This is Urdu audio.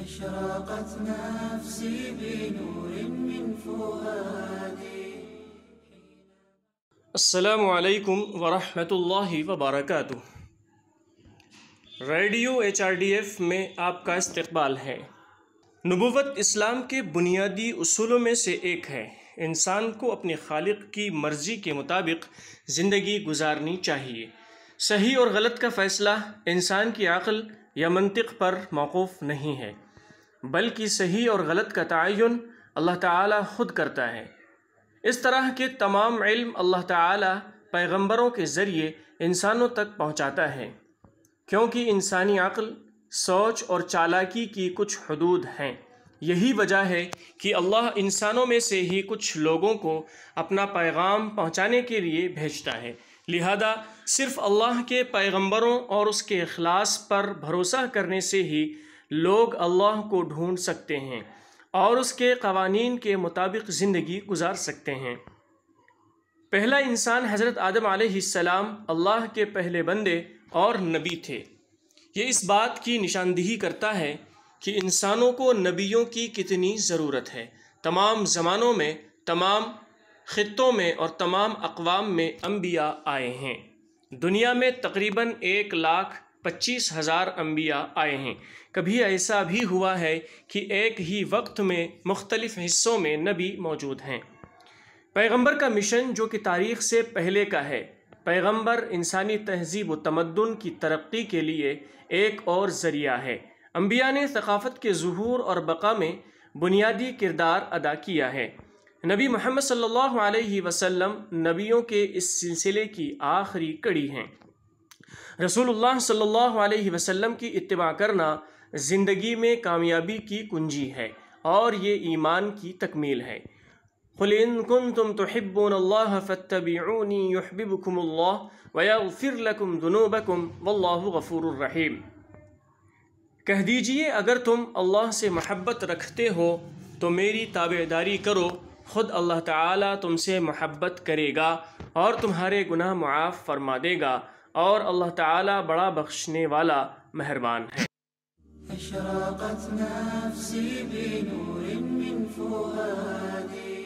أشرقت نفسي بنور من فؤادي. السلام علیکم ورحمۃ اللہ وبرکاتہ۔ ریڈیو HRDF میں آپ کا استقبال ہے۔ نبوت اسلام کے بنیادی اصولوں میں سے ایک ہے۔ انسان کو اپنے خالق کی مرضی کے مطابق زندگی گزارنی چاہیے۔ صحیح اور غلط کا فیصلہ انسان کی عقل یا منطق پر موقوف نہیں ہے، بلکہ صحیح اور غلط کا تعین اللہ تعالی خود کرتا ہے۔ اس طرح کے تمام علم اللہ تعالی پیغمبروں کے ذریعے انسانوں تک پہنچاتا ہے، کیونکہ انسانی عقل، سوچ اور چالاکی کی کچھ حدود ہیں۔ یہی وجہ ہے کہ اللہ انسانوں میں سے ہی کچھ لوگوں کو اپنا پیغام پہنچانے کے لیے بھیجتا ہے، لہذا صرف اللہ کے پیغمبروں اور اس کے اخلاص پر بھروسہ کرنے سے ہی لوگ اللہ کو ڈھونڈ سکتے ہیں اور اس کے قوانین کے مطابق زندگی گزار سکتے ہیں۔ پہلا انسان حضرت آدم علیہ السلام اللہ کے پہلے بندے اور نبی تھے۔ یہ اس بات کی نشاندہی کرتا ہے کہ انسانوں کو نبیوں کی کتنی ضرورت ہے۔ تمام زمانوں میں، تمام خطوں میں اور تمام اقوام میں انبیاء آئے ہیں۔ دنیا میں تقریباً 1,25,000 انبیاء آئے ہیں۔ کبھی ایسا بھی ہوا ہے کہ ایک ہی وقت میں مختلف حصوں میں نبی موجود ہیں۔ پیغمبر کا مشن جو کہ تاریخ سے پہلے کا ہے، پیغمبر انسانی تہذیب و تمدن کی ترقی کے لیے ایک اور ذریعہ ہے۔ انبیاء نے ثقافت کے ظہور اور بقا میں بنیادی کردار ادا کیا ہے۔ نبی محمد صلی اللہ علیہ وسلم نبیوں کے اس سلسلے کی آخری کڑی ہیں۔ رسول اللہ صلی اللہ علیہ وسلم کی اتباع کرنا زندگی میں کامیابی کی کنجی ہے اور یہ ایمان کی تکمیل ہے۔ قُلْ إِن كُنتُمْ تُحِبُّونَ اللَّهَ فَاتَّبِعُونِي يُحْبِبْكُمُ اللَّهُ وَيَغْفِرْ لَكُمْ ذُنُوبَكُمْ وَاللَّهُ غَفُورٌ رَحِيمٌ۔ کہہ دیجئے اگر تم اللہ سے محبت رکھتے ہو تو میری تابعداری کرو، خود اللہ تعالیٰ تم سے محبت کرے گا اور تمہارے گناہ معاف فرما دے گا، اور اللہ تعالیٰ بڑا بخشنے والا مہربان ہے۔ أشرقت نفسي بنور من فؤادي.